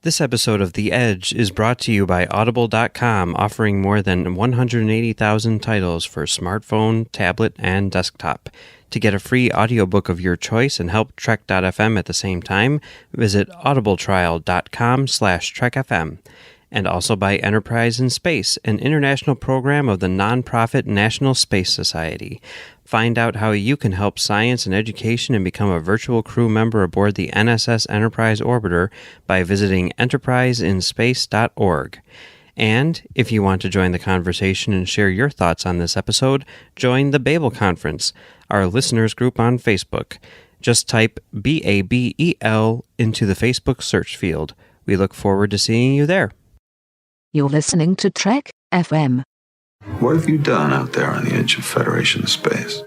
This episode of The Edge is brought to you by Audible.com, offering more than 180,000 titles for smartphone, tablet, and desktop. To get a free audiobook of your choice and help Trek.fm at the same time, visit audibletrial.com/trekfm. And also by Enterprise in Space, an international program of the nonprofit National Space Society. Find out how you can help science and education and become a virtual crew member aboard the NSS Enterprise Orbiter by visiting enterpriseinspace.org. And if you want to join the conversation and share your thoughts on this episode, join the Babel Conference, our listeners group on Facebook. Just type BABEL into the Facebook search field. We look forward to seeing you there. You're listening to Trek FM. What have you done out there on the edge of Federation space?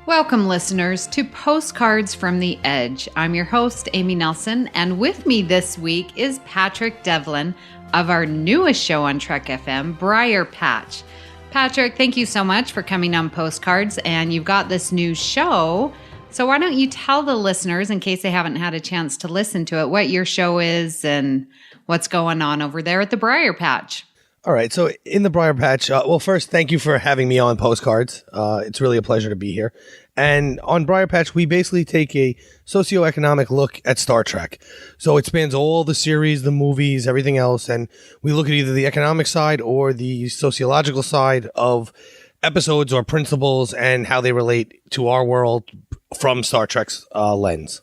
Welcome, listeners, to Postcards from the Edge. I'm your host, Amy Nelson, and with me this week is Patrick Devlin of our newest show on Trek FM, Briar Patch. Patrick, thank you so much for coming on Postcards, and you've got this new show. So why don't you tell the listeners, in case they haven't had a chance to listen to it, what your show is and what's going on over there at the Briar Patch? All right. So in the Briar Patch, well, first, thank you for having me on Postcards. It's really a pleasure to be here. And on Briar Patch, we basically take a socioeconomic look at Star Trek. So it spans all the series, the movies, everything else. And we look at either the economic side or the sociological side of episodes or principles and how they relate to our world from Star Trek's lens.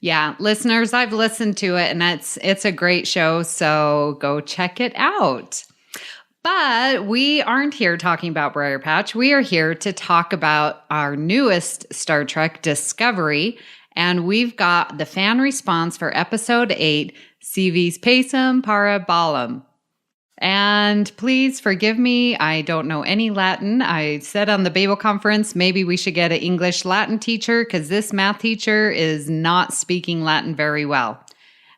Yeah, listeners, I've listened to it and it's a great show, so go check it out. But we aren't here talking about Briar Patch. We are here to talk about our newest Star Trek, Discovery, and we've got the fan response for Episode 8, Vis Pacem para Bellum. And please forgive me, I don't know any Latin. I said on the Babel Conference, maybe we should get an English-Latin teacher because this math teacher is not speaking Latin very well.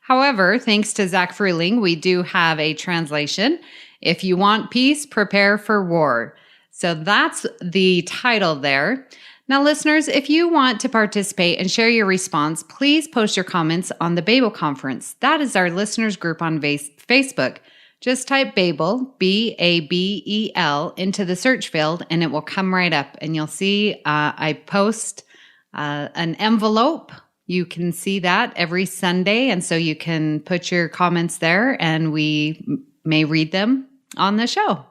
However, thanks to Zach Fruling, we do have a translation. If you want peace, prepare for war. So that's the title there. Now, listeners, if you want to participate and share your response, please post your comments on the Babel Conference. That is our listeners group on Facebook. Just type Babel, B-A-B-E-L, into the search field, and it will come right up. And you'll see I post an envelope. You can see that every Sunday, and so you can put your comments there, and we may read them on the show.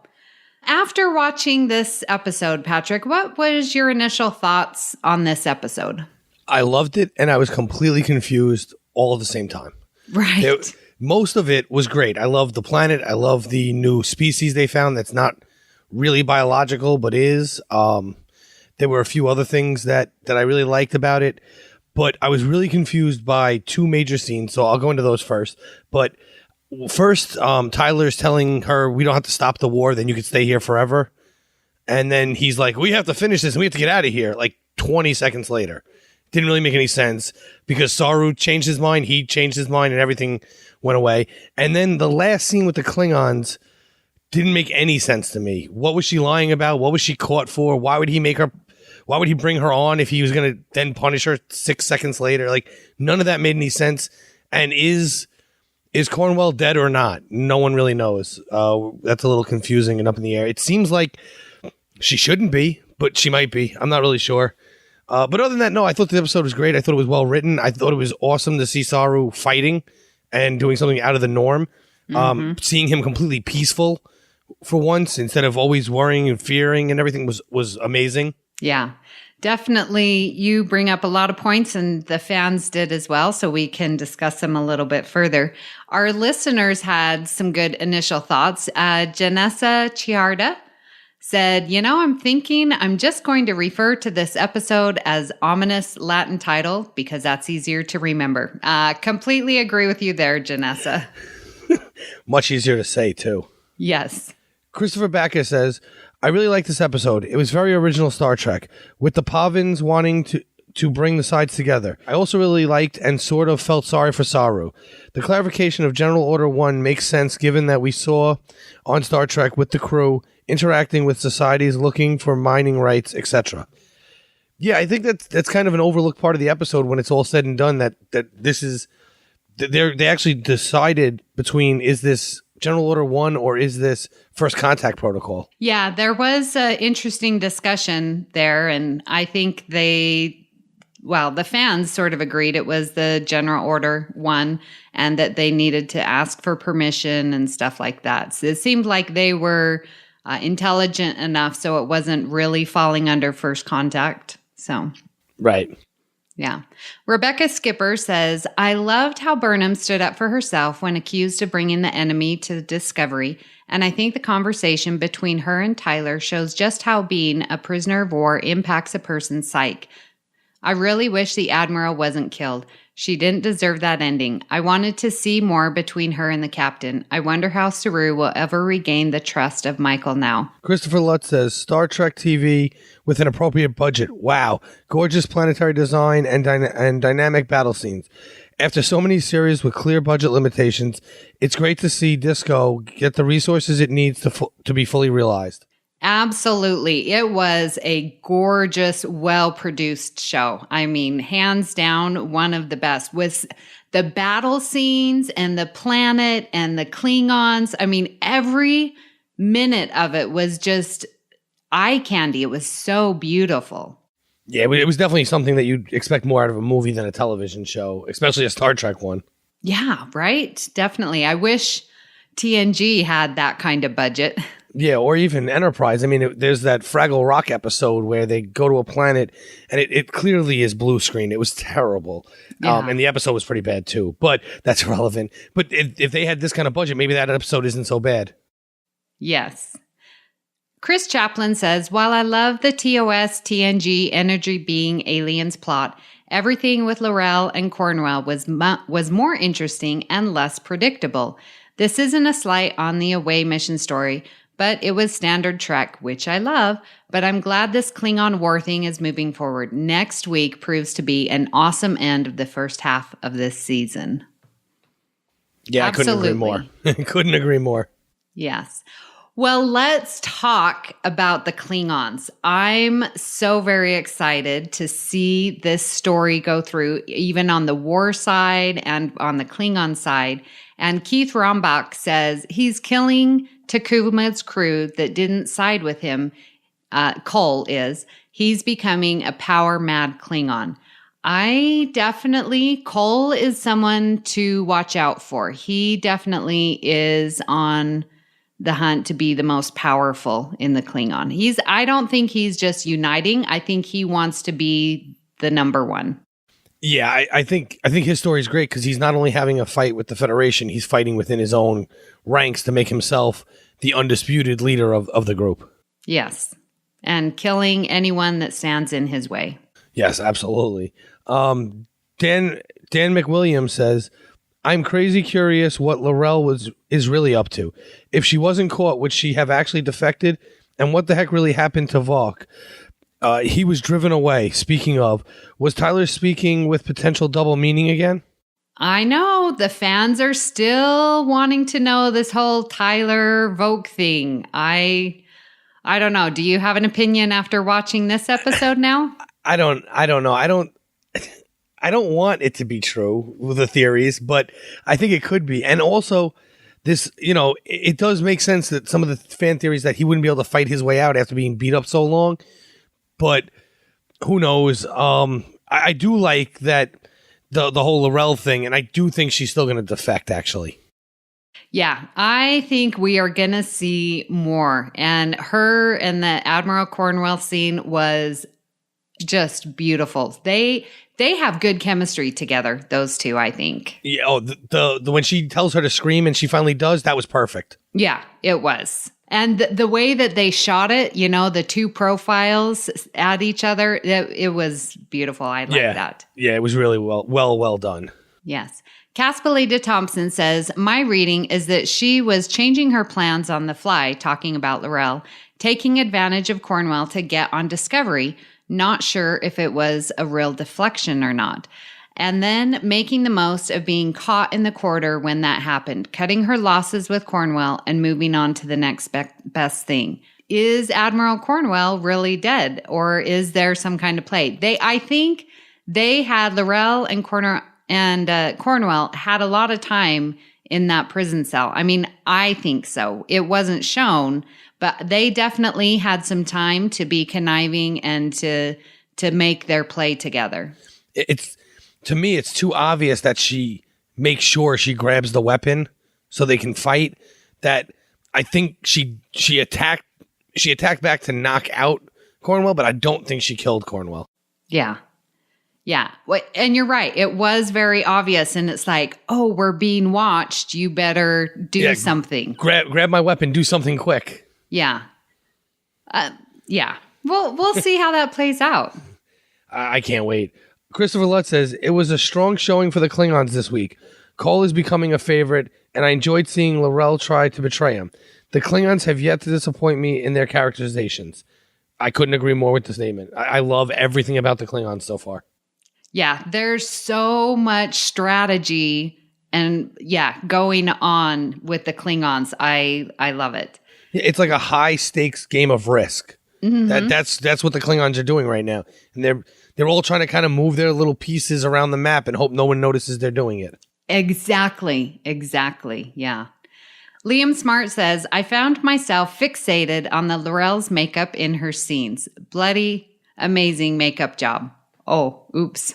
After watching this episode, Patrick, what was your initial thoughts on this episode? I loved it, and I was completely confused all at the same time. Right. Most of it was great. I love the planet. I love the new species they found that's not really biological, but is. There were a few other things that I really liked about it, but I was really confused by two major scenes, so I'll go into those first. But first, Tyler's telling her we don't have to stop the war, then you can stay here forever. And then he's like, we have to finish this and we have to get out of here, like 20 seconds later. Didn't really make any sense because Saru changed his mind, he changed his mind, and everything went away. And then the last scene with the Klingons didn't make any sense to me. What was she lying about? What was she caught for? Why would he bring her on if he was going to then punish her 6 seconds later? Like, none of that made any sense. And is Cornwell dead or not? No one really knows. That's a little confusing and up in the air. It seems like she shouldn't be, but she might be. I'm not really sure. But other than that, no, I thought the episode was great. I thought it was well written. I thought it was awesome to see Saru fighting and doing something out of the norm. Seeing him completely peaceful for once instead of always worrying and fearing and everything was amazing. Yeah, definitely. You bring up a lot of points and the fans did as well, so we can discuss them a little bit further. Our listeners had some good initial thoughts. Janessa Chiarda said, I'm thinking I'm just going to refer to this episode as ominous Latin title because that's easier to remember. Completely agree with you there, Janessa. Much easier to say, too. Yes. Christopher Backer says, I really like this episode. It was very original Star Trek. With the Pavins wanting to bring the sides together. I also really liked and sort of felt sorry for Saru. The clarification of General Order 1 makes sense given that we saw on Star Trek with the crew interacting with societies looking for mining rights, etc. Yeah, I think that's kind of an overlooked part of the episode when it's all said and done, that this is... They actually decided between, is this General Order 1 or is this First Contact Protocol? Yeah, there was an interesting discussion there, and I think the fans sort of agreed it was the General Order 1 and that they needed to ask for permission and stuff like that. So it seemed like they were intelligent enough so it wasn't really falling under First Contact. So, right. Yeah. Rebecca Skipper says, I loved how Burnham stood up for herself when accused of bringing the enemy to Discovery, and I think the conversation between her and Tyler shows just how being a prisoner of war impacts a person's psyche. I really wish the Admiral wasn't killed. She didn't deserve that ending. I wanted to see more between her and the captain. I wonder how Saru will ever regain the trust of Michael now. Christopher Lutz says, Star Trek TV with an appropriate budget. Wow. Gorgeous planetary design and dynamic battle scenes. After so many series with clear budget limitations, it's great to see Disco get the resources it needs to be fully realized. Absolutely. It was a gorgeous, well-produced show. I mean, hands down, one of the best. With the battle scenes and the planet and the Klingons. I mean, every minute of it was just eye candy. It was so beautiful. Yeah, it was definitely something that you'd expect more out of a movie than a television show, especially a Star Trek one. Yeah, right? Definitely. I wish TNG had that kind of budget. Yeah, or even Enterprise. I mean, there's that Fraggle Rock episode where they go to a planet and it clearly is blue screen. It was terrible. Yeah. And the episode was pretty bad too, but that's irrelevant. But if they had this kind of budget, maybe that episode isn't so bad. Yes. Chris Chaplin says, while I love the TOS, TNG, energy being aliens plot, everything with L'Rell and Cornwell was more interesting and less predictable. This isn't a slight on the away mission story, but it was standard Trek, which I love, but I'm glad this Klingon war thing is moving forward. Next week proves to be an awesome end of the first half of this season. Yeah, Absolutely. I couldn't agree more. Couldn't agree more. Yes. Well, let's talk about the Klingons. I'm so very excited to see this story go through, even on the war side and on the Klingon side. And Keith Rombach says he's killing Takuma's crew that didn't side with him. Cole is. He's becoming a power-mad Klingon. Cole is someone to watch out for. He definitely is on the hunt to be the most powerful in the Klingon. I don't think he's just uniting. I think he wants to be the number one. Yeah, I think his story is great because he's not only having a fight with the Federation, he's fighting within his own ranks to make himself the undisputed leader of the group. Yes, and killing anyone that stands in his way. Yes, absolutely. Dan McWilliams says, I'm crazy curious what L'Rell is really up to. If she wasn't caught, would she have actually defected? And what the heck really happened to Vok? He was driven away. Speaking of, was Tyler speaking with potential double meaning again? I know. The fans are still wanting to know this whole Tyler Vok thing. I don't know. Do you have an opinion after watching this episode now? I don't know. I don't want it to be true with the theories, but I think it could be. And also, this, it does make sense that some of the fan theories that he wouldn't be able to fight his way out after being beat up so long. But who knows? I do like that the whole L'Rell thing, and I do think she's still going to defect, actually. Yeah, I think we are going to see more. And her and the Admiral Cornwell scene was just beautiful. They have good chemistry together, those two, I think. Yeah. Oh, the when she tells her to scream and she finally does, that was perfect. Yeah, it was. And the way that they shot it, the two profiles at each other, it was beautiful. I like that. Yeah, it was really well done. Yes. Caspelita Thompson says, my reading is that she was changing her plans on the fly, talking about L'Rell, taking advantage of Cornwell to get on Discovery. Not sure if it was a real deflection or not. And then making the most of being caught in the quarter when that happened, cutting her losses with Cornwell and moving on to the next best thing. Is Admiral Cornwell really dead, or is there some kind of play? I think they had Laurel and Cornwell had a lot of time in that prison cell. I mean, I think so. It wasn't shown, but they definitely had some time to be conniving and to make their play together. To me, it's too obvious that she makes sure she grabs the weapon so they can fight. That I think she attacked back to knock out Cornwell, but I don't think she killed Cornwell. Yeah. Yeah. And you're right. It was very obvious. And it's like, oh, we're being watched. You better do something. Grab my weapon. Do something quick. Yeah. Yeah. We'll see how that plays out. I can't wait. Christopher Lutz says, it was a strong showing for the Klingons this week. Cole is becoming a favorite, and I enjoyed seeing Laurel try to betray him. The Klingons have yet to disappoint me in their characterizations. I couldn't agree more with the statement. I love everything about the Klingons so far. Yeah, there's so much strategy and going on with the Klingons. I love it. It's like a high stakes game of Risk. Mm-hmm. That's what the Klingons are doing right now, and they're all trying to kind of move their little pieces around the map and hope no one notices they're doing it. Exactly. Yeah. Liam Smart says, I found myself fixated on the Laurel's makeup in her scenes. Bloody amazing makeup job. Oh, oops.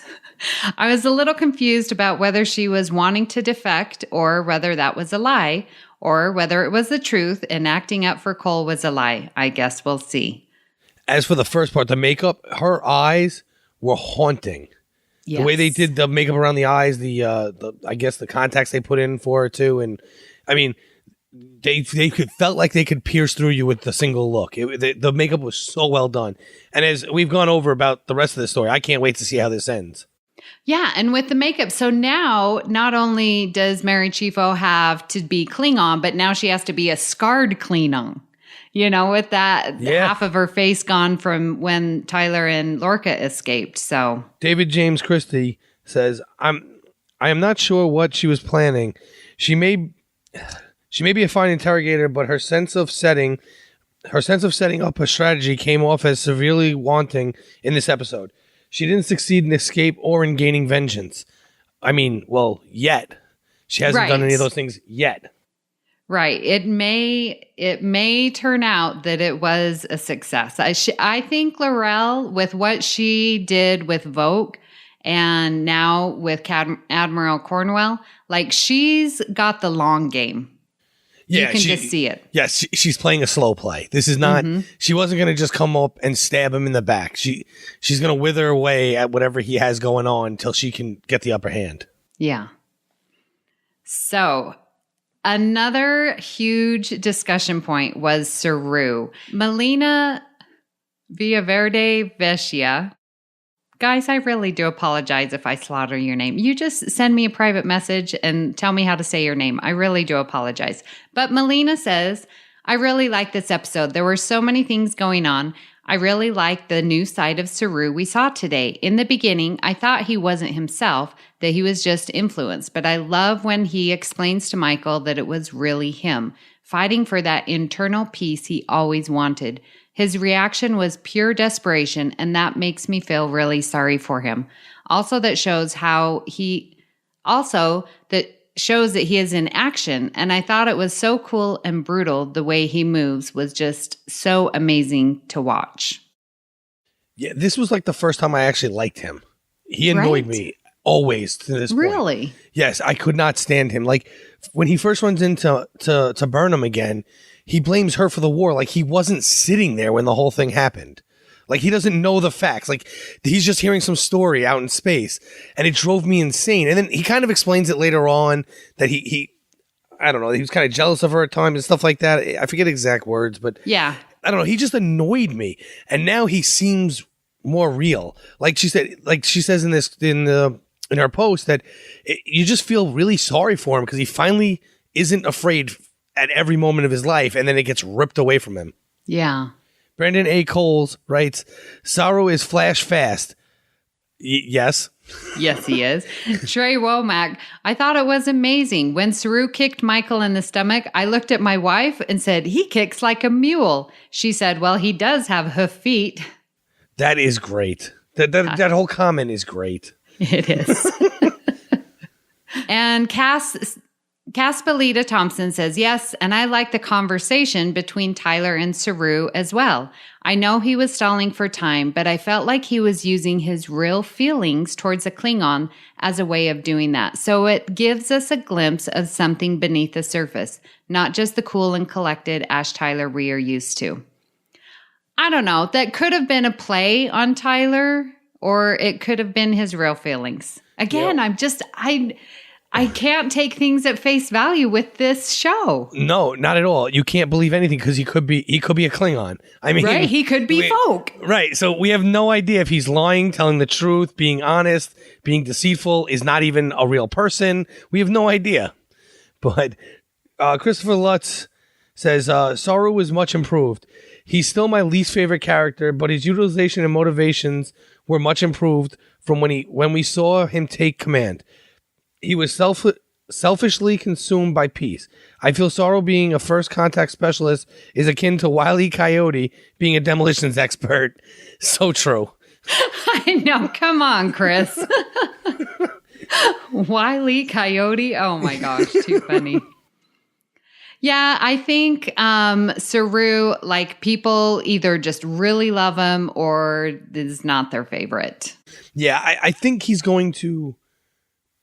I was a little confused about whether she was wanting to defect or whether that was a lie, or whether it was the truth and acting up for Cole was a lie. I guess we'll see. As for the first part, the makeup, her eyes were haunting. Yes. The way they did the makeup around the eyes, the I guess the contacts they put in for her too, and I mean, they felt like they could pierce through you with a single look. The makeup was so well done, and as we've gone over about the rest of the story, I can't wait to see how this ends. Yeah, and with the makeup, so now not only does Mary Chieffo have to be Klingon, but now she has to be a scarred Klingon. You know, with that half of her face gone from when Tyler and Lorca escaped. So David James Christie says, I am not sure what she was planning. She may be a fine interrogator, but her sense of setting up a strategy came off as severely wanting in this episode. She didn't succeed in escape or in gaining vengeance. I mean, well, yet. She hasn't done any of those things yet. Right. It may turn out that it was a success. I think Laurel, with what she did with Vogue and now with Admiral Cornwell, like she's got the long game. Yeah, you can just see it. Yes, she's playing a slow play. This is not. Mm-hmm. She wasn't going to just come up and stab him in the back. She's going to wither away at whatever he has going on until she can get the upper hand. Yeah. So another huge discussion point was Saru. Melina Villaverde Vecchia. Guys, I really do apologize if I slaughter your name. You just send me a private message and tell me how to say your name. I really do apologize. But Melina says, I really like this episode. There were so many things going on. I really liked the new side of Saru we saw today. In the beginning, I thought he wasn't himself, that he was just influenced. But I love when he explains to Michael that it was really him, fighting for that internal peace he always wanted. His reaction was pure desperation, and that makes me feel really sorry for him. Also, that shows that he is in action, and I thought it was so cool and brutal. The way he moves was just so amazing to watch. Yeah, this was like the first time I actually liked him. He annoyed me always to this point. Really? Yes, I could not stand him. Like when he first runs into to Burnham again, he blames her for the war. Like he wasn't sitting there when the whole thing happened. Like he doesn't know the facts. Like he's just hearing some story out in space, and it drove me insane. And then he kind of explains it later on that he I don't know, he was kind of jealous of her at times and stuff like that. I forget exact words, but yeah, I don't know. He just annoyed me, and now he seems more real. Like she says in her post that you just feel really sorry for him because he finally isn't afraid at every moment of his life, and then it gets ripped away from him. Yeah. Brandon A. Coles writes, Saru is flash fast. Yes. Yes, he is. Trey Womack, I thought it was amazing. When Saru kicked Michael in the stomach, I looked at my wife and said, he kicks like a mule. She said, well, he does have hoof feet. That is great. That whole comment is great. It is. And Caspelita Thompson says, yes, and I like the conversation between Tyler and Saru as well. I know he was stalling for time, but I felt like he was using his real feelings towards a Klingon as a way of doing that. So it gives us a glimpse of something beneath the surface, not just the cool and collected Ash Tyler we are used to. I don't know. That could have been a play on Tyler, or it could have been his real feelings. Again, yep. I can't take things at face value with this show. No, not at all. You can't believe anything because he could be a Klingon. I mean, right? He could be folk. Right. So we have no idea if he's lying, telling the truth, being honest, being deceitful, is not even a real person. We have no idea. But Christopher Lutz says, Saru was much improved. He's still my least favorite character, but his utilization and motivations were much improved from when we saw him take command. He was selfishly consumed by peace. I feel Saru being a first contact specialist is akin to Wile E. Coyote being a demolitions expert. So true. I know. Come on, Chris. Wile E. Coyote. Oh my gosh, too funny. Yeah, I think Saru, like, people either just really love him or this is not their favorite. Yeah, I think he's going to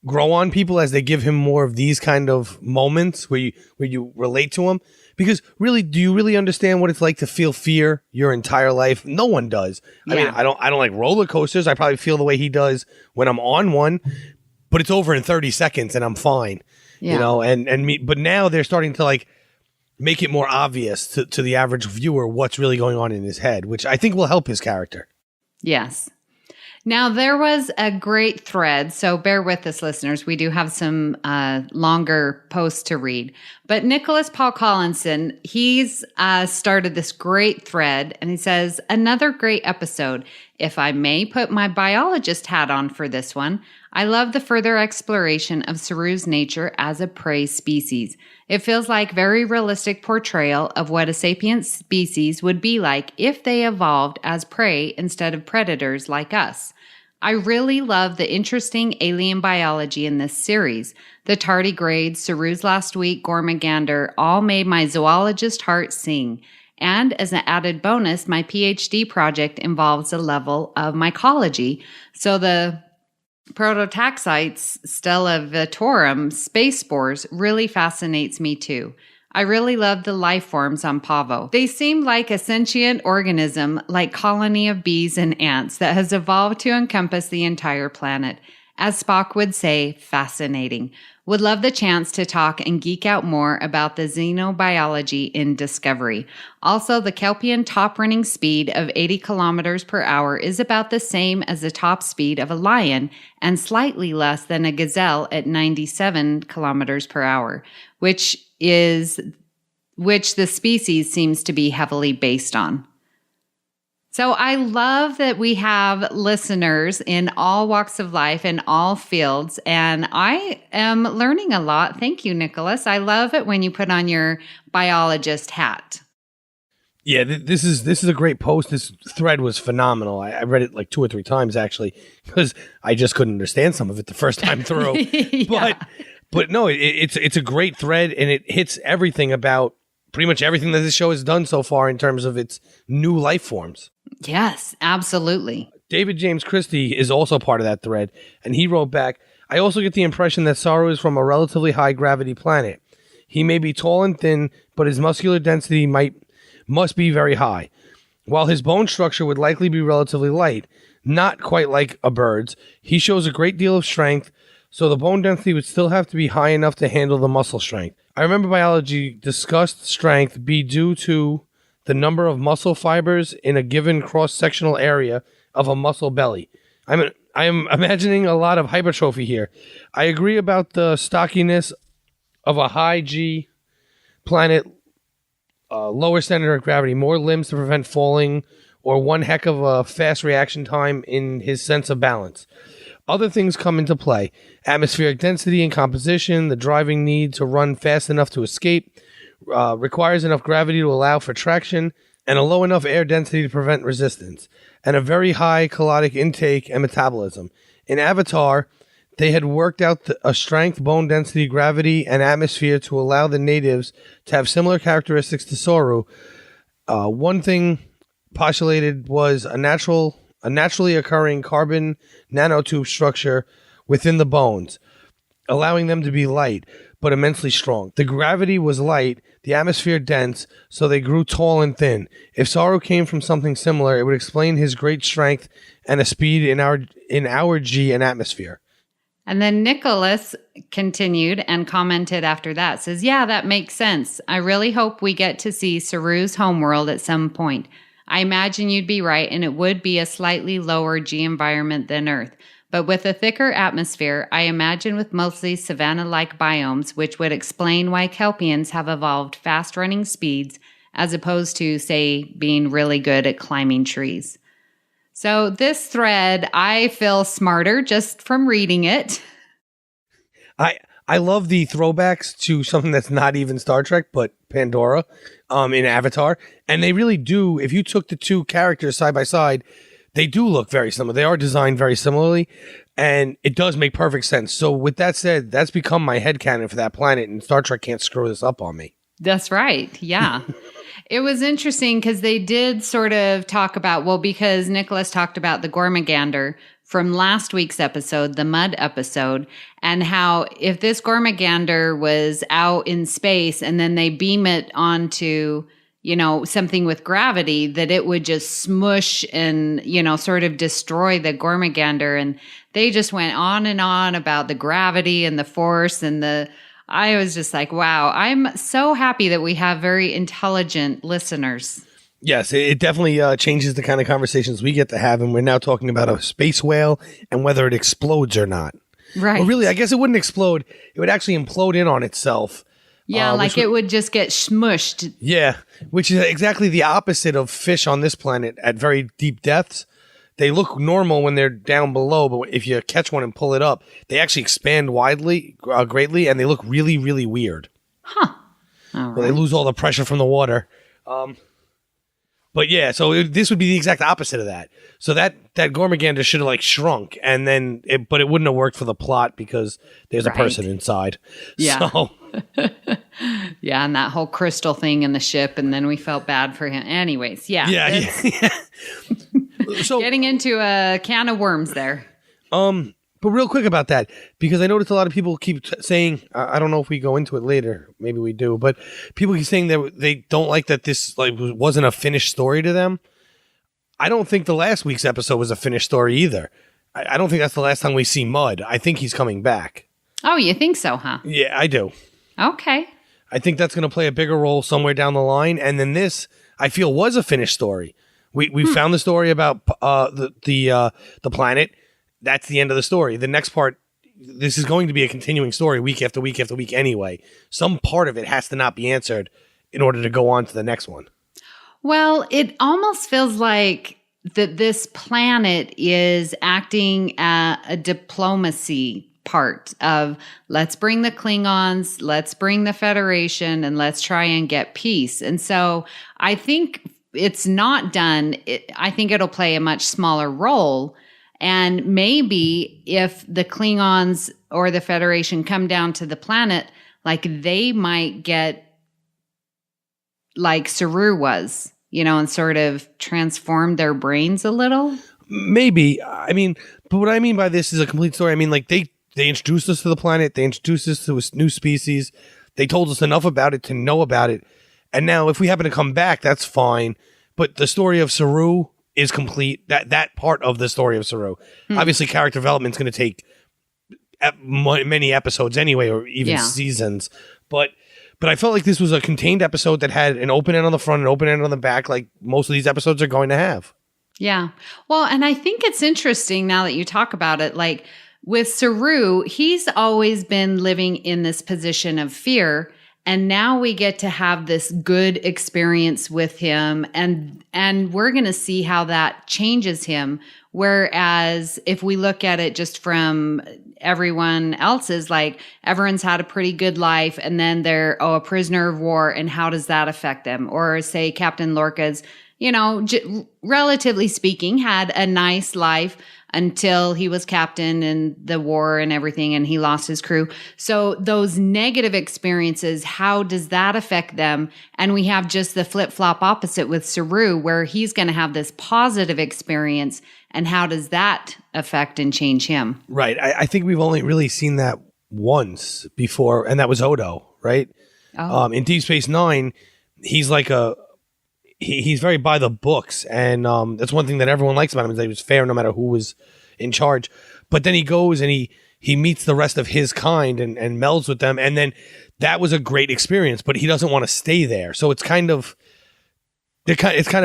grow on people as they give him more of these kind of moments where you relate to him. Because really, do you really understand what it's like to feel fear your entire life? No one does. Yeah. I mean, I don't like roller coasters. I probably feel the way he does when I'm on one, but it's over in 30 seconds and I'm fine. Yeah. You know, but now they're starting to like make it more obvious to the average viewer what's really going on in his head, which I think will help his character. Yes. Now, there was a great thread, so bear with us, listeners. We do have some longer posts to read. But Nicholas Paul Collinson, he's started this great thread, and he says, another great episode. If I may put my biologist hat on for this one, I love the further exploration of Saru's nature as a prey species. It feels like very realistic portrayal of what a sapient species would be like if they evolved as prey instead of predators like us. I really love the interesting alien biology in this series. The tardigrades, Saru's last week, Gormagander, all made my zoologist heart sing. And as an added bonus, my PhD project involves a level of mycology. So the Prototaxites stellivitorum space spores really fascinates me too. I really love the life forms on Pavo. They seem like a sentient organism, like colony of bees and ants that has evolved to encompass the entire planet. As Spock would say, fascinating. Would love the chance to talk and geek out more about the xenobiology in Discovery. Also, the Kelpian top running speed of 80 kilometers per hour is about the same as the top speed of a lion and slightly less than a gazelle at 97 kilometers per hour, which the species seems to be heavily based on. So I love that we have listeners in all walks of life, in all fields, and I am learning a lot. Thank you, Nicholas. I love it when you put on your biologist hat. Yeah, this is a great post. This thread was phenomenal. I read it like 2 or 3 times, actually, because I just couldn't understand some of it the first time through. Yeah. But no, it's a great thread, and it hits everything about pretty much everything that this show has done so far in terms of its new life forms. Yes, absolutely. David James Christie is also part of that thread, and he wrote back, I also get the impression that Saru is from a relatively high-gravity planet. He may be tall and thin, but his muscular density must be very high. While his bone structure would likely be relatively light, not quite like a bird's, he shows a great deal of strength, so the bone density would still have to be high enough to handle the muscle strength. I remember biology discussed strength be due to the number of muscle fibers in a given cross-sectional area of a muscle belly. I am imagining a lot of hypertrophy here. I agree about the stockiness of a high G planet lower center of gravity, more limbs to prevent falling, or one heck of a fast reaction time in his sense of balance. Other things come into play. Atmospheric density and composition, the driving need to run fast enough to escape, requires enough gravity to allow for traction, and a low enough air density to prevent resistance, and a very high caloric intake and metabolism. In Avatar, they had worked out a strength, bone density, gravity, and atmosphere to allow the natives to have similar characteristics to Saru. One thing postulated was a naturally occurring carbon nanotube structure within the bones, allowing them to be light but immensely strong. The gravity was light, the atmosphere dense, so they grew tall and thin. If Saru came from something similar, it would explain his great strength and a speed in our G and atmosphere. And then Nicholas continued and commented after that, says, yeah, that makes sense. I really hope we get to see Saru's homeworld at some point. I imagine you'd be right, and it would be a slightly lower G environment than Earth. But with a thicker atmosphere, I imagine with mostly savanna-like biomes, which would explain why Kelpians have evolved fast-running speeds as opposed to, say, being really good at climbing trees. So this thread, I feel smarter just from reading it. I love the throwbacks to something that's not even Star Trek, but Pandora in Avatar. And they really do, if you took the two characters side by side, they do look very similar. They are designed very similarly, and it does make perfect sense. So with that said, that's become my headcanon for that planet, and Star Trek can't screw this up on me. That's right. Yeah. It was interesting because they did sort of talk about, well, because Nicholas talked about the Gormagander from last week's episode, the Mud episode, and how if this Gormagander was out in space and then they beam it onto, you know, something with gravity, that it would just smush and, you know, sort of destroy the Gormagander. And they just went on and on about the gravity and the force and I was just like, wow, I'm so happy that we have very intelligent listeners. Yes, it definitely changes the kind of conversations we get to have, and we're now talking about a space whale and whether it explodes or not. Right. Well, really, I guess it wouldn't explode. It would actually implode in on itself. Yeah, like it would just get smushed. Yeah, which is exactly the opposite of fish on this planet at very deep depths. They look normal when they're down below, but if you catch one and pull it up, they actually expand greatly, and they look really, really weird. Huh. All right. Well, they lose all the pressure from the water. But yeah, so this would be the exact opposite of that. So that Gormagander should have like shrunk, and then but it wouldn't have worked for the plot because there's a person inside. Yeah. So. Yeah, and that whole crystal thing in the ship, and then we felt bad for him. Anyways, yeah. Yeah. So getting into a can of worms there. But real quick about that, because I noticed a lot of people keep saying, I don't know if we go into it later, maybe we do, but people keep saying that they don't like that this wasn't a finished story to them. I don't think the last week's episode was a finished story either. I don't think that's the last time we see Mud. I think he's coming back. Oh, you think so, huh? Yeah, I do. Okay. I think that's going to play a bigger role somewhere down the line, and then this, I feel, was a finished story. We found the story about the planet. That's the end of the story. The next part, this is going to be a continuing story week after week after week anyway. Some part of it has to not be answered in order to go on to the next one. Well, it almost feels like that this planet is acting at a diplomacy part of let's bring the Klingons, let's bring the Federation, and let's try and get peace. And so I think it's not done. I think it'll play a much smaller role. And maybe if the Klingons or the Federation come down to the planet, like they might get like Saru was, you know, and sort of transform their brains a little. Maybe. I mean, but what I mean by this is a complete story. I mean, like they introduced us to the planet. They introduced us to a new species. They told us enough about it to know about it. And now if we happen to come back, that's fine. But the story of Saru is complete. That part of the story of Saru. Obviously, character development is going to take many episodes anyway, or even seasons. But I felt like this was a contained episode that had an open end on the front and open end on the back, like most of these episodes are going to have. Yeah. Well, and I think it's interesting now that you talk about it, like with Saru, he's always been living in this position of fear. And now we get to have this good experience with him, and we're going to see how that changes him. Whereas if we look at it just from everyone else's, like everyone's had a pretty good life and then they're, a prisoner of war, and how does that affect them? Or say Captain Lorca's, relatively speaking, had a nice life until he was captain in the war and everything, and he lost his crew. So those negative experiences, how does that affect them? And we have just the flip-flop opposite with Saru, where he's going to have this positive experience, and how does that affect and change him? Right. I think we've only really seen that once before, and that was Odo, right? Oh. In Deep Space Nine, he's like he's very by the books, and that's one thing that everyone likes about him, is that he was fair no matter who was in charge. But then he goes and he meets the rest of his kind and melds with them, and then that was a great experience. But he doesn't want to stay there, so it's kind of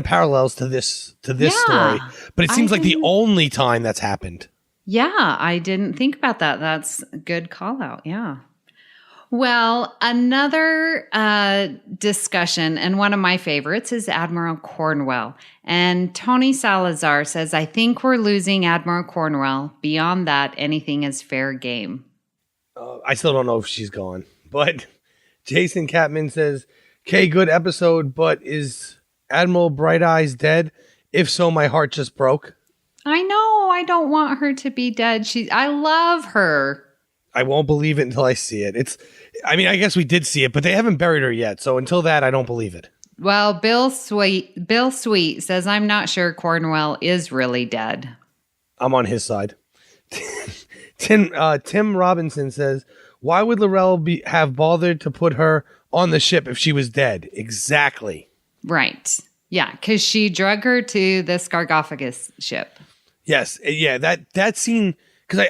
parallels to this story. But it seems like the only time that's happened. Yeah, I didn't think about that. That's a good call out. Yeah. Well, another discussion, and one of my favorites, is Admiral Cornwell. And Tony Salazar says, I think we're losing Admiral Cornwell. Beyond that, anything is fair game. I still don't know if she's gone. But Jason Catman says, okay, good episode, but is Admiral Bright Eyes dead? If so, my heart just broke. I know. I don't want her to be dead. I love her. I won't believe it until I see it. I guess we did see it, but they haven't buried her yet. So until that, I don't believe it. Well, Bill Sweet says, I'm not sure Cornwell is really dead. I'm on his side. Tim Robinson says, why would L'Rell have bothered to put her on the ship if she was dead? Exactly. Right. Yeah, because she drug her to the Sarcophagus ship. Yes. Yeah, that scene, because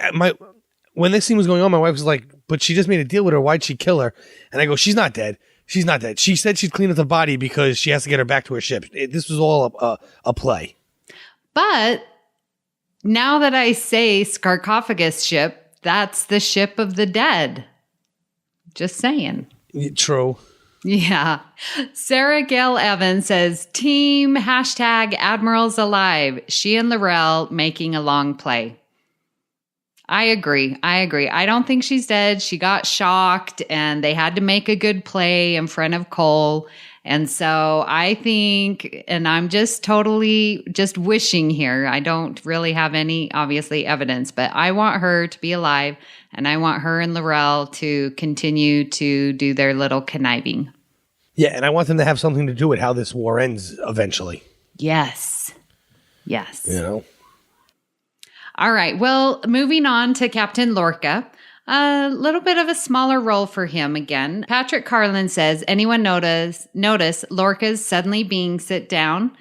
when this scene was going on, my wife was like, but she just made a deal with her. Why'd she kill her? And I go, she's not dead. She's not dead. She said she'd clean up the body because she has to get her back to her ship. This was all a play. But now that I say Sarcophagus ship, that's the ship of the dead. Just saying. True. Yeah. Sarah Gail Evans says, team #Admirals alive. She and L'Rell making a long play. I agree. I don't think she's dead. She got shocked and they had to make a good play in front of Cole. And so I think, and I'm just totally just wishing here, I don't really have any, obviously, evidence, but I want her to be alive, and I want her and L'Rell to continue to do their little conniving. Yeah, and I want them to have something to do with how this war ends eventually. Yes. All right. Well, moving on to Captain Lorca. A little bit of a smaller role for him again. Patrick Carlin says, anyone notice Lorca's suddenly being sit down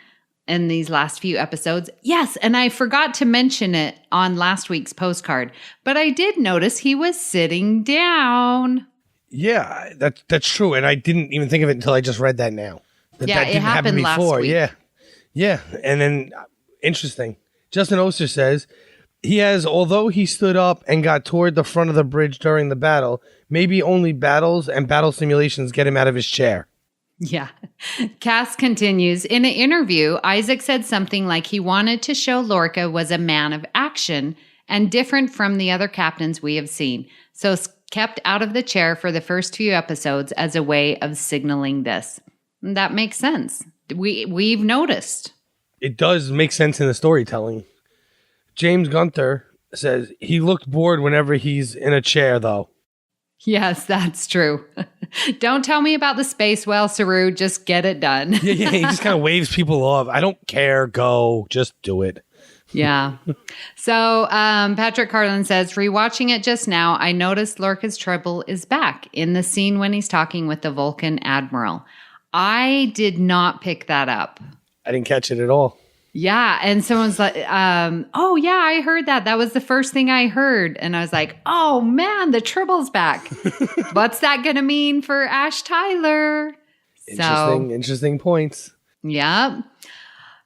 in these last few episodes? Yes, and I forgot to mention it on last week's postcard, but I did notice he was sitting down. Yeah, that's true, and I didn't even think of it until I just read that now. That it happened last week. Yeah, and then interesting. Justin Oster says, although he stood up and got toward the front of the bridge during the battle, maybe only battles and battle simulations get him out of his chair. Yeah. Cass continues, in an interview, Isaac said something like he wanted to show Lorca was a man of action and different from the other captains we have seen. So kept out of the chair for the first few episodes as a way of signaling this. And that makes sense. We've noticed. It does make sense in the storytelling. James Gunther says he looked bored whenever he's in a chair, though. Yes, that's true. Don't tell me about the space whale, Saru. Just get it done. Yeah, he just kind of waves people off. I don't care. Go. Just do it. Yeah. So Patrick Carlin says, rewatching it just now, I noticed Lorca's trouble is back in the scene when he's talking with the Vulcan Admiral. I did not pick that up. I didn't catch it at all. Yeah. And someone's like, oh, yeah, I heard that. That was the first thing I heard. And I was like, oh, man, the trouble's back. What's that going to mean for Ash Tyler? Interesting points. Yeah.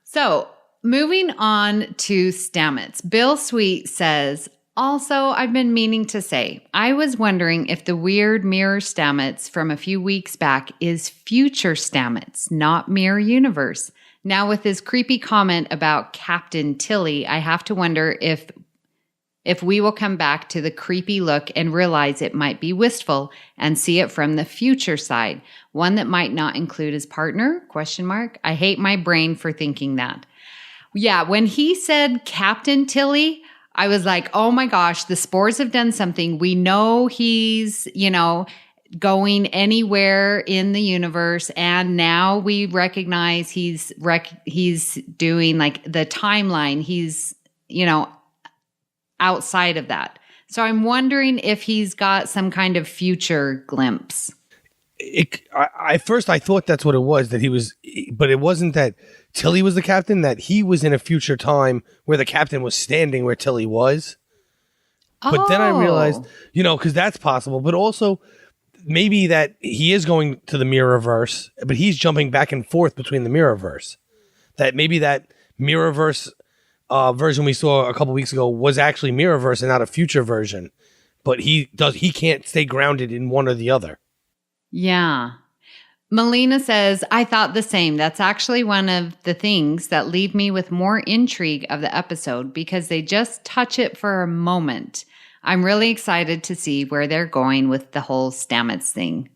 So moving on to Stamets. Bill Sweet says, Also, I've been meaning to say, I was wondering if the weird mirror Stamets from a few weeks back is future Stamets, not mirror universe. Now, with his creepy comment about Captain Tilly, I have to wonder if we will come back to the creepy look and realize it might be wistful and see it from the future side, one that might not include his partner, ? I hate my brain for thinking that. Yeah, when he said Captain Tilly, I was like, oh my gosh, the spores have done something. We know he's, going anywhere in the universe. And now we recognize he's doing like the timeline. He's, outside of that. So I'm wondering if he's got some kind of future glimpse. At first I thought that's what it was, that he was, but it wasn't that Tilly was the captain, that he was in a future time where the captain was standing where Tilly was. But then I realized, because that's possible, but also maybe that he is going to the Mirrorverse, but he's jumping back and forth between the Mirrorverse. That maybe that Mirrorverse version we saw a couple weeks ago was actually Mirrorverse and not a future version. But he can't stay grounded in one or the other. Yeah. Melina says, I thought the same. That's actually one of the things that leave me with more intrigue of the episode because they just touch it for a moment. I'm really excited to see where they're going with the whole Stamets thing.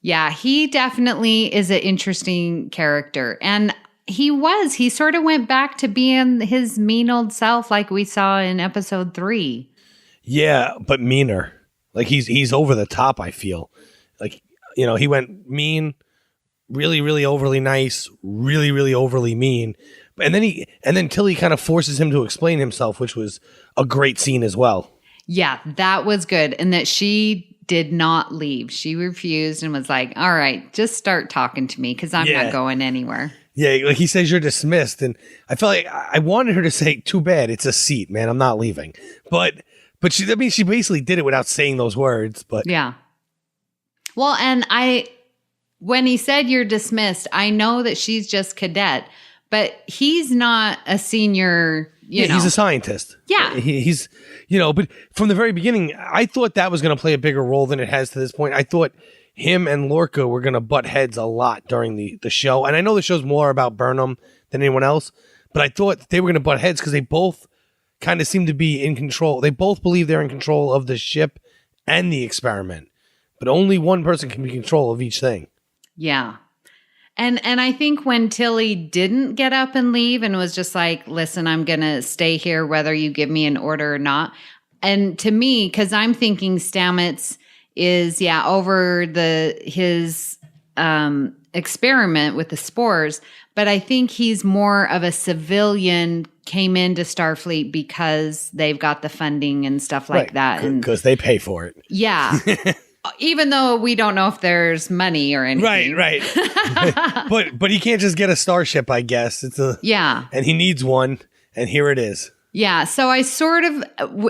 Yeah, he definitely is an interesting character. And he sort of went back to being his mean old self like we saw in episode 3. Yeah, but meaner. Like he's over the top, I feel. Like, he went mean, really, really overly nice, really, really overly mean. And then Tilly kind of forces him to explain himself, which was a great scene as well. Yeah, that was good. And that she did not leave. She refused and was like, all right, just start talking to me because I'm not going anywhere. Yeah, like he says, you're dismissed. And I felt like I wanted her to say, too bad, it's a seat, man, I'm not leaving. But she basically did it without saying those words. But yeah. Well, and when he said you're dismissed, I know that she's just cadet, but he's not a senior, he's a scientist. Yeah. He's, but from the very beginning, I thought that was going to play a bigger role than it has to this point. I thought him and Lorca were going to butt heads a lot during the show. And I know the show's more about Burnham than anyone else, but I thought they were going to butt heads because they both kind of seem to be in control. They both believe they're in control of the ship and the experiment. But only one person can be in control of each thing. Yeah. And I think when Tilly didn't get up and leave and was just like, listen, I'm going to stay here whether you give me an order or not. And to me, because I'm thinking Stamets is, over his experiment with the spores, but I think he's more of a civilian, came into Starfleet because they've got the funding and stuff like that. Because they pay for it. Yeah. Even though we don't know if there's money or anything. Right. but he can't just get a starship, I guess. And he needs one, and here it is. Yeah, so I sort of,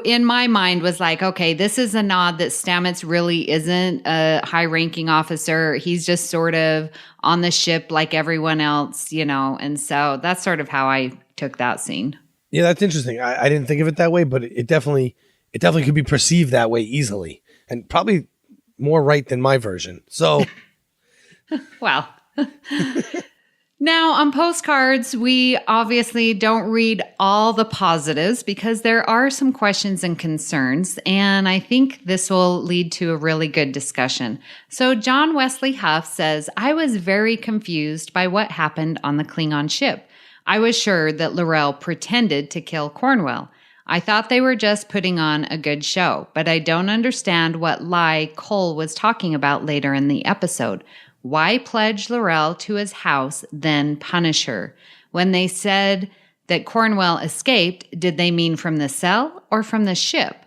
in my mind, was like, okay, this is a nod that Stamets really isn't a high-ranking officer. He's just sort of on the ship like everyone else, and so that's sort of how I took that scene. Yeah, that's interesting. I didn't think of it that way, but it definitely could be perceived that way easily, and probably more right than my version. So, well. Now, on Postcards, we obviously don't read all the positives because there are some questions and concerns, and I think this will lead to a really good discussion. So John Wesley Huff says, I was very confused by what happened on the Klingon ship. I was sure that L'Rell pretended to kill Cornwell. I thought they were just putting on a good show, but I don't understand what lie Cole was talking about later in the episode. Why pledge L'Rell to his house, then punish her? When they said that Cornwell escaped, did they mean from the cell or from the ship?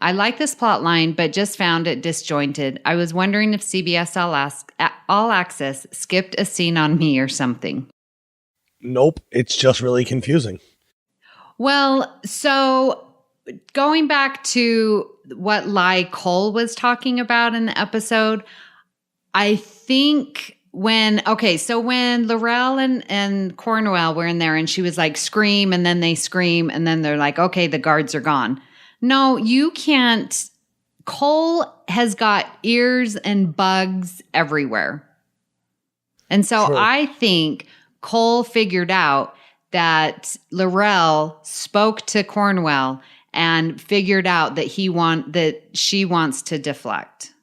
I like this plot line, but just found it disjointed. I was wondering if CBS All Access skipped a scene on me or something. Nope, it's just really confusing. Well, so going back to what lie Cole was talking about in the episode, I think when L'Rell and Cornwell were in there and she was like, scream, and then they scream, and then they're like, okay, the guards are gone. No, you can't. Cole has got ears and bugs everywhere. And so True. I think Cole figured out that Laurel spoke to Cornwell and figured out that she wants to deflect.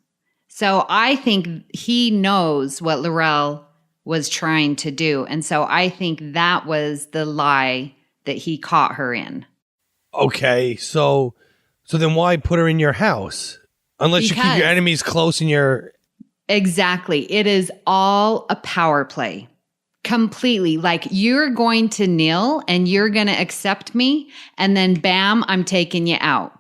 So I think he knows what Laurel was trying to do. And so I think that was the lie that he caught her in. Okay, so then why put her in your house? Unless you keep your enemies close in your... Exactly. It is all a power play. Completely. Like, you're going to kneel and you're going to accept me, and then bam, I'm taking you out.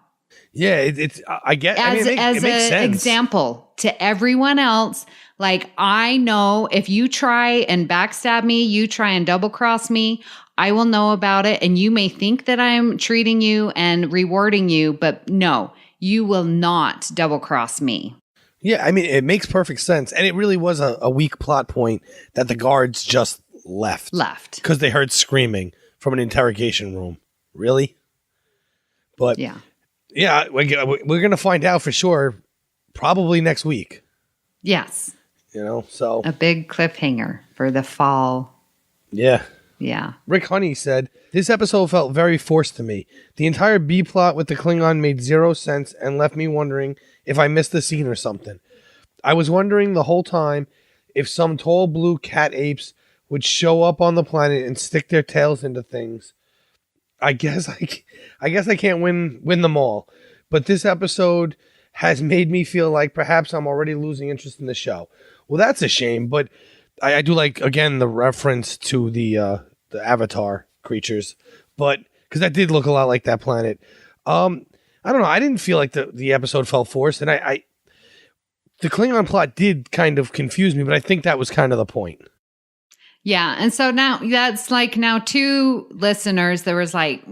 Yeah, it's I get. As it makes an sense. example to everyone else, like, I know if you try and backstab me, you try and double cross me, I will know about it. And you may think that I'm treating you and rewarding you, but no, you will not double cross me. Yeah, I mean, it makes perfect sense. And it really was a weak plot point that the guards just left. Because they heard screaming from an interrogation room. Really? But yeah, we're going to find out for sure probably next week. Yes. So. A big cliffhanger for the fall. Yeah. Yeah. Rick Honey said, this episode felt very forced to me. The entire B plot with the Klingon made zero sense and left me wondering if I missed a scene or something. I was wondering the whole time if some tall blue cat apes would show up on the planet and stick their tails into things. I guess I can't win them all. But this episode has made me feel like perhaps I'm already losing interest in the show. Well, that's a shame, but I do like, again, the reference to the Avatar creatures, but because that did look a lot like that planet. I don't know. I didn't feel like the episode felt forced, and the Klingon plot did kind of confuse me, but I think that was kind of the point. Yeah, and so now that's like now two listeners. There was like,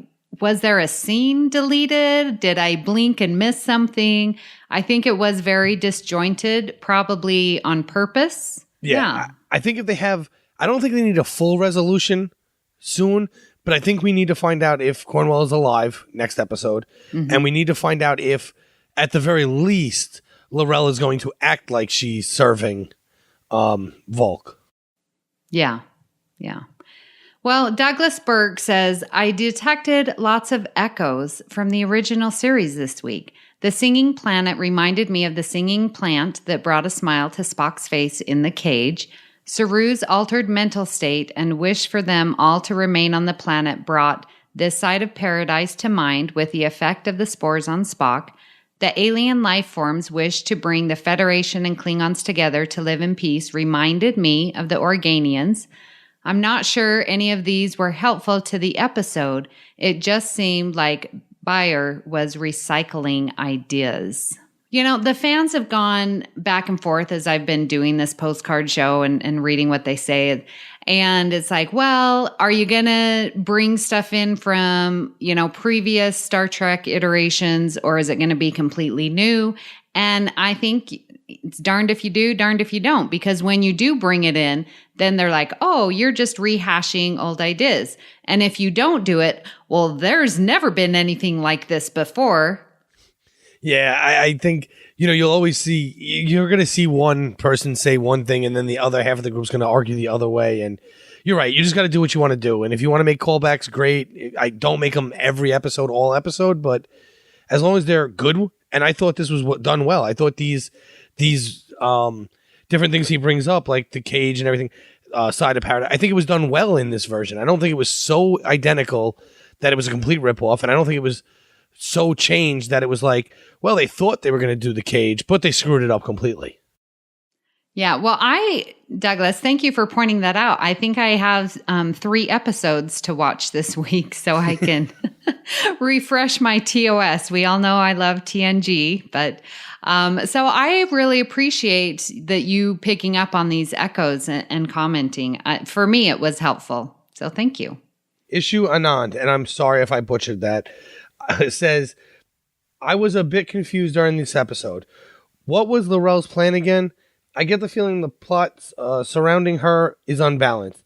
was there a scene deleted? Did I blink and miss something? I think it was very disjointed, probably on purpose. Yeah. I think if they have, I don't think they need a full resolution soon, but I think we need to find out if Cornwell is alive next episode. Mm-hmm. And we need to find out if, at the very least, Laurel is going to act like she's serving Volk. Yeah. Yeah. Well, Douglas Burke says, I detected lots of echoes from the original series this week. The singing planet reminded me of the singing plant that brought a smile to Spock's face in the cage. Saru's altered mental state and wish for them all to remain on the planet brought this side of paradise to mind with the effect of the spores on Spock. The alien life forms wish to bring the Federation and Klingons together to live in peace reminded me of the Organians. I'm not sure any of these were helpful to the episode. It just seemed like Bayer was recycling ideas. The fans have gone back and forth as I've been doing this postcard show and reading what they say. And it's like, well, are you going to bring stuff in from, previous Star Trek iterations, or is it going to be completely new? And I think it's darned if you do, darned if you don't, because when you do bring it in, then they're like, oh, you're just rehashing old ideas. And if you don't do it, well, there's never been anything like this before. Yeah, I think, you'll always see, you're going to see one person say one thing and then the other half of the group's going to argue the other way. And you're right. You just got to do what you want to do. And if you want to make callbacks, great. I don't make them every episode, all episode, but as long as they're good. And I thought this was done well. I thought these different things he brings up, like the cage and everything, side of paradise, I think it was done well in this version. I don't think it was so identical that it was a complete ripoff. And I don't think it was so changed that it was like, well, they thought they were going to do the cage, but they screwed it up completely. Yeah. Well, Douglas, thank you for pointing that out. I think I have 3 episodes to watch this week so I can refresh my TOS. We all know I love TNG, but so I really appreciate that you picking up on these echoes and commenting. For me, it was helpful. So thank you. Issue Anand, and I'm sorry if I butchered that, says, I was a bit confused during this episode. What was Laurel's plan again? I get the feeling the plot surrounding her is unbalanced.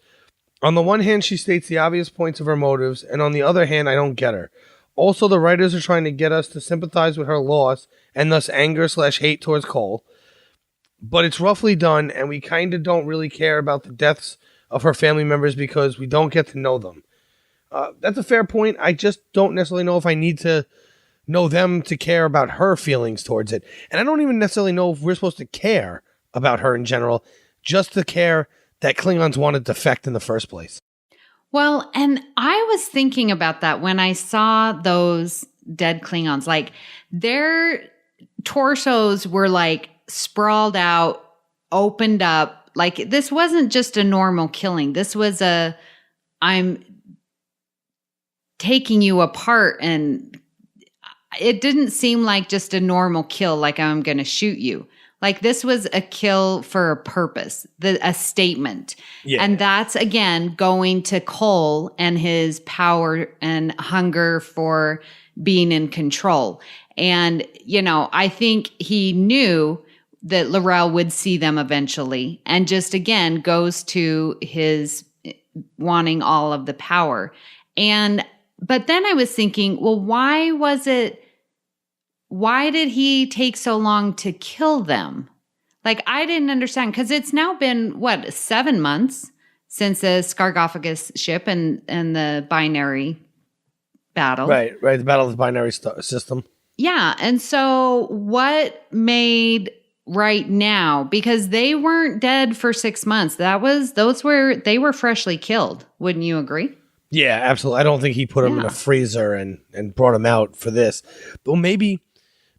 On the one hand, she states the obvious points of her motives, and on the other hand, I don't get her. Also, the writers are trying to get us to sympathize with her loss and thus anger/hate towards Cole. But it's roughly done, and we kind of don't really care about the deaths of her family members because we don't get to know them. That's a fair point. I just don't necessarily know if I need to know them to care about her feelings towards it. And I don't even necessarily know if we're supposed to care about her in general, just to care that Klingons wanted to defect in the first place. Well, and I was thinking about that when I saw those dead Klingons. Like, their torsos were like sprawled out, opened up. Like, this wasn't just a normal killing. This was I'm taking you apart, and it didn't seem like just a normal kill, like I'm going to shoot you. Like, this was a kill for a purpose, a statement. Yeah. And that's, again, going to Cole and his power and hunger for being in control. And, I think he knew that L'Rell would see them eventually, and just, again, goes to his wanting all of the power. But then I was thinking, well, why did he take so long to kill them? Like, I didn't understand, because it's now been, 7 months since the Scargophagus ship and the binary battle. Right. The battle of the binary system. Yeah. And so what made right now, because they weren't dead for 6 months. They were freshly killed. Wouldn't you agree? Yeah, absolutely. I don't think he put them in a freezer and brought them out for this. But maybe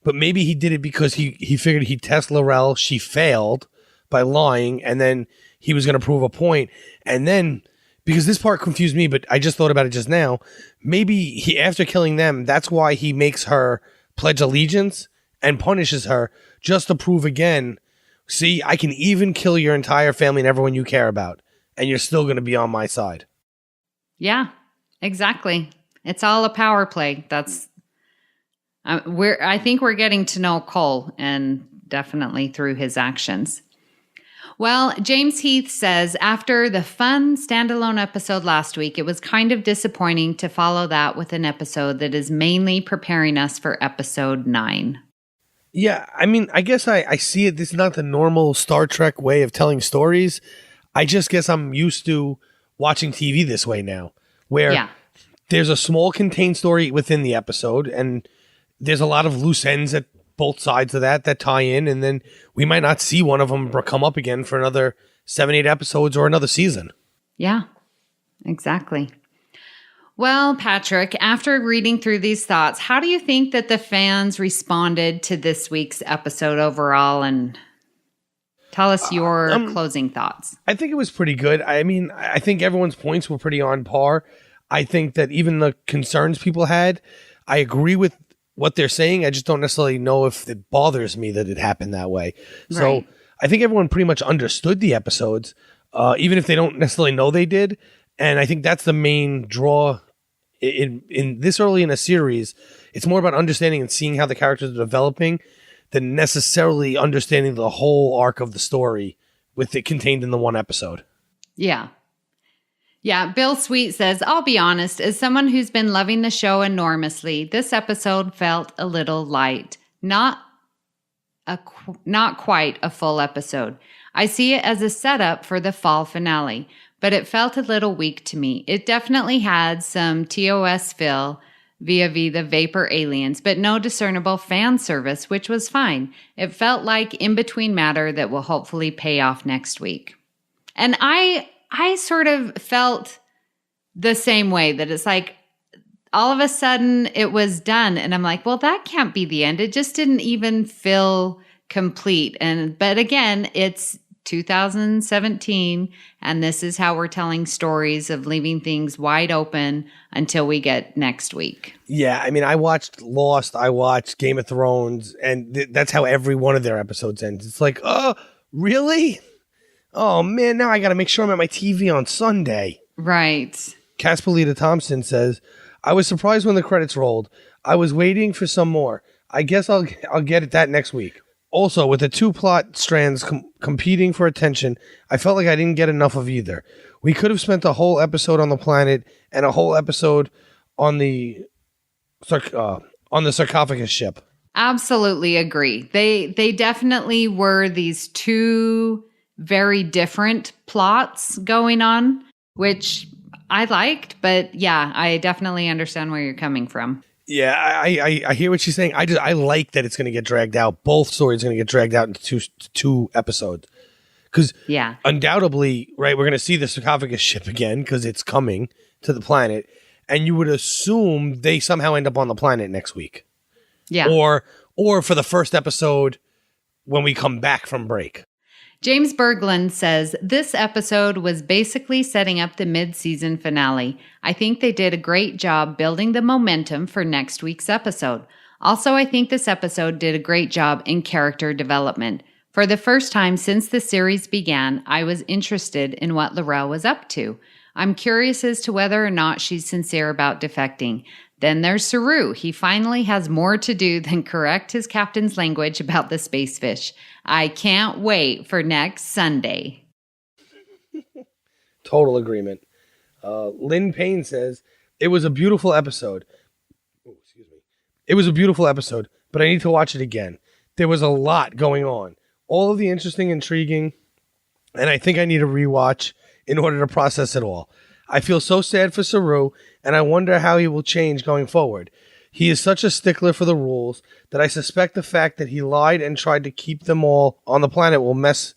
he did it because he figured he'd test L'Rell. She failed by lying, and then he was going to prove a point. And then, because this part confused me, but I just thought about it just now, maybe he, after killing them, that's why he makes her pledge allegiance and punishes her just to prove again, see, I can even kill your entire family and everyone you care about, and you're still going to be on my side. Yeah, exactly. It's all a power play. That's I think we're getting to know Cole, and definitely through his actions. Well, James Heath says, after the fun standalone episode last week, it was kind of disappointing to follow that with an episode that is mainly preparing us for episode 9. Yeah, I mean, I guess I see it. This is not the normal Star Trek way of telling stories. I just guess I'm used to watching TV this way now, where there's a small contained story within the episode, and there's a lot of loose ends at both sides of that tie in, and then we might not see one of them come up again for another 7-8 episodes or another season. Yeah, exactly. Well, Patrick, after reading through these thoughts, how do you think that the fans responded to this week's episode overall? And tell us your closing thoughts. I think it was pretty good. I mean, I think everyone's points were pretty on par. I think that even the concerns people had, I agree with what they're saying. I just don't necessarily know if it bothers me that it happened that way. Right. So I think everyone pretty much understood the episodes, even if they don't necessarily know they did. And I think that's the main draw in this early in a series. It's more about understanding and seeing how the characters are developing than necessarily understanding the whole arc of the story with it contained in the one episode. Yeah. Yeah, Bill Sweet says, I'll be honest, as someone who's been loving the show enormously, this episode felt a little light. Not quite a full episode. I see it as a setup for the fall finale, but it felt a little weak to me. It definitely had some TOS fill via the Vapor aliens, but no discernible fan service, which was fine. It felt like in-between matter that will hopefully pay off next week. And I sort of felt the same way, that it's like all of a sudden it was done. And I'm like, well, that can't be the end. It just didn't even feel complete. But again, it's 2017, and this is how we're telling stories of leaving things wide open until we get next week. Yeah, I mean, I watched Lost, I watched Game of Thrones, and that's how every one of their episodes ends. It's like, oh, really? Oh, man, now I got to make sure I'm at my TV on Sunday. Right. Caspolita Thompson says, I was surprised when the credits rolled. I was waiting for some more. I guess I'll get at that next week. Also, with the two plot strands competing for attention, I felt like I didn't get enough of either. We could have spent a whole episode on the planet and a whole episode on the on the sarcophagus ship. Absolutely agree. They definitely were these two very different plots going on, which I liked, but yeah, I definitely understand where you're coming from. Yeah, I hear what she's saying. I like that it's going to get dragged out. Both stories are going to get dragged out into two episodes. Because undoubtedly, right, we're going to see the sarcophagus ship again because it's coming to the planet. And you would assume they somehow end up on the planet next week. Yeah. Or for the first episode when we come back from break. James Berglund says, this episode was basically setting up the mid-season finale. I think they did a great job building the momentum for next week's episode. Also, I think this episode did a great job in character development. For the first time since the series began, I was interested in what L'Rell was up to. I'm curious as to whether or not she's sincere about defecting. Then there's Saru. He finally has more to do than correct his captain's language about the space fish. I can't wait for next Sunday. Total agreement. Lynn Payne says, it was a beautiful episode. Oh, excuse me. It was a beautiful episode, but I need to watch it again. There was a lot going on. All of the interesting, intriguing, and I think I need a rewatch in order to process it all. I feel so sad for Saru, and I wonder how he will change going forward. He is such a stickler for the rules that I suspect the fact that he lied and tried to keep them all on the planet will mess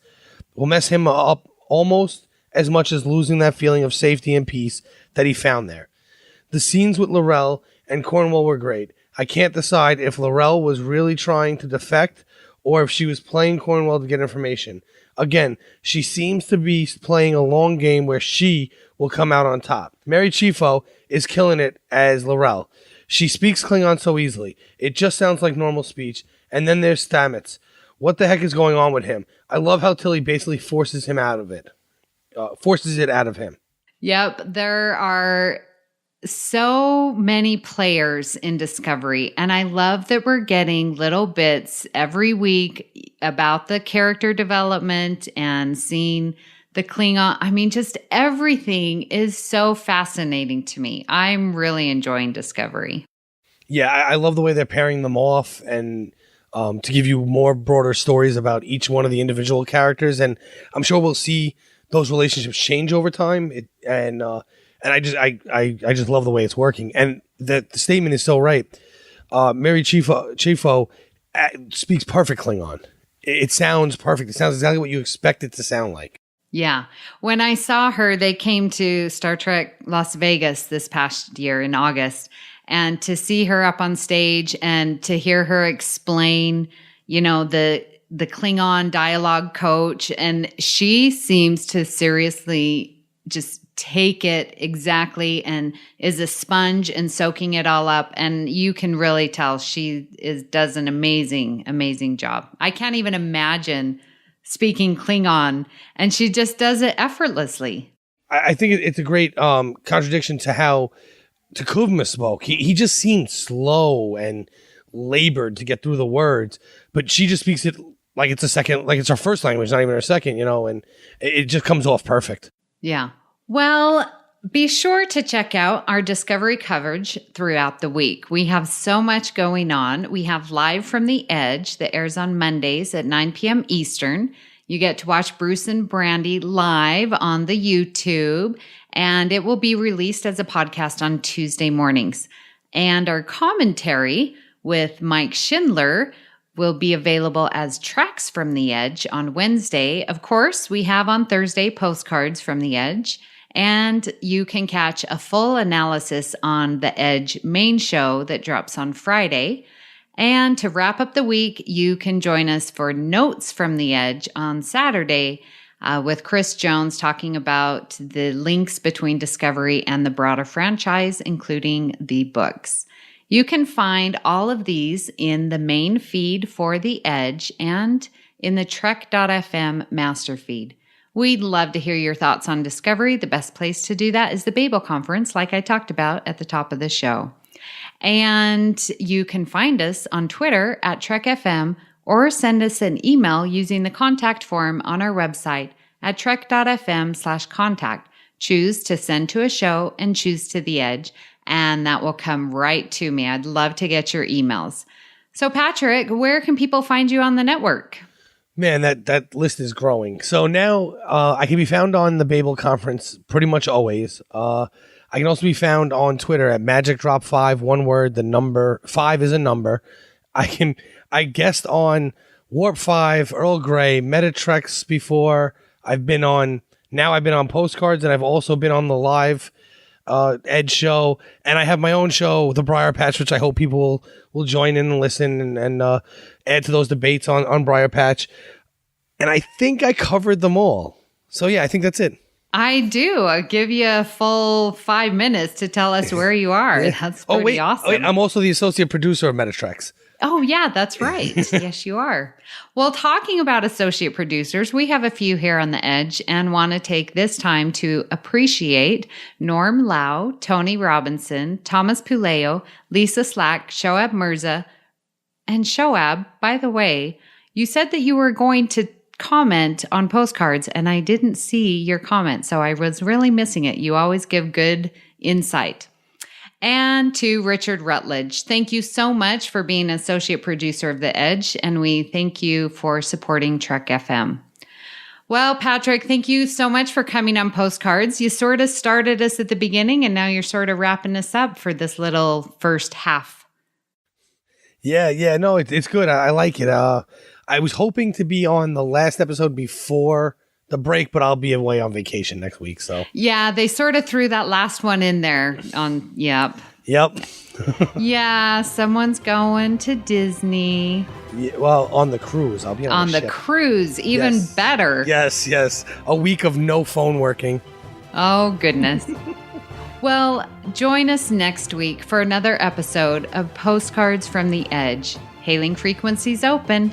him up almost as much as losing that feeling of safety and peace that he found there. The scenes with L'Rell and Cornwell were great. I can't decide if L'Rell was really trying to defect or if she was playing Cornwell to get information. Again, she seems to be playing a long game where she will come out on top. Mary Chieffo is killing it as L'Rell. She speaks Klingon so easily. It just sounds like normal speech. And then there's Stamets. What the heck is going on with him? I love how Tilly basically forces it out of him. Yep, there are so many players in Discovery, and I love that we're getting little bits every week about the character development and seeing the Klingon. I mean, just everything is so fascinating to me. I'm really enjoying Discovery. Yeah, I love the way they're pairing them off and to give you more broader stories about each one of the individual characters. And I'm sure we'll see those relationships change over time. And I just love the way it's working. And the statement is so right. Mary Chieffo speaks perfect Klingon. It sounds perfect. It sounds exactly what you expect it to sound like. Yeah. When I saw her, they came to Star Trek Las Vegas this past year in August. And to see her up on stage and to hear her explain, the Klingon dialogue coach, and she seems to seriously just take it exactly and is a sponge and soaking it all up. And you can really tell she does an amazing, amazing job. I can't even imagine speaking Klingon, and she just does it effortlessly. I think it's a great contradiction to how Takuvma spoke. He just seemed slow and labored to get through the words, but she just speaks it like it's her first language, not even her second, and it just comes off perfect. Yeah. Well, be sure to check out our Discovery coverage throughout the week. We have so much going on. We have Live from the Edge that airs on Mondays at 9 p.m. Eastern. You get to watch Bruce and Brandy live on the YouTube, and it will be released as a podcast on Tuesday mornings. And our commentary with Mike Schindler will be available as Tracks from the Edge on Wednesday. Of course, we have on Thursday Postcards from the Edge. And you can catch a full analysis on the Edge main show that drops on Friday. And to wrap up the week, you can join us for Notes from the Edge on Saturday with Chris Jones talking about the links between Discovery and the broader franchise, including the books. You can find all of these in the main feed for the Edge and in the Trek.fm master feed. We'd love to hear your thoughts on Discovery. The best place to do that is the Babel Conference, like I talked about at the top of the show. And you can find us on Twitter at TrekFM or send us an email using the contact form on our website at trek.fm/contact. Choose to send to a show and choose to the Edge. and that will come right to me. I'd love to get your emails. So, Patrick, where can people find you on the network? Man, that list is growing. So now I can be found on the Babel Conference pretty much always. I can also be found on Twitter at MagicDrop5, one word, the number 5 is a number. I guest on Warp 5, Earl Grey, Metatrex before. I've been on Postcards, and I've also been on the live Edge show, and I have my own show, The Briar Patch, which I hope people will join in and listen and add to those debates on Briar Patch. And I think I covered them all. So yeah, I think that's it. I do. I'll give you a full 5 minutes to tell us where you are. Yeah. That's pretty awesome. Wait, I'm also the associate producer of Metatrex. Oh, yeah, that's right. Yes, you are. Well, talking about associate producers, we have a few here on the Edge and want to take this time to appreciate Norm Lau, Tony Robinson, Thomas Puleo, Lisa Slack, Shoab Mirza. And Shoab, by the way, you said that you were going to comment on Postcards, and I didn't see your comment, so I was really missing it. You always give good insight. And to Richard Rutledge, thank you so much for being associate producer of The Edge, and we thank you for supporting Trek FM. Well, Patrick, thank you so much for coming on Postcards. You sort of started us at the beginning, and now you're sort of wrapping us up for this little first half. Yeah, no, it's good. I like it. I was hoping to be on the last episode before the break, but I'll be away on vacation next week. So yeah, they sort of threw that last one in there on. Yep. Yeah, someone's going to Disney. Yeah, well, on the cruise, I'll be on the ship. Cruise. Even better. Yes. A week of no phone working. Oh goodness. Well, join us next week for another episode of Postcards from the Edge. Hailing frequencies open.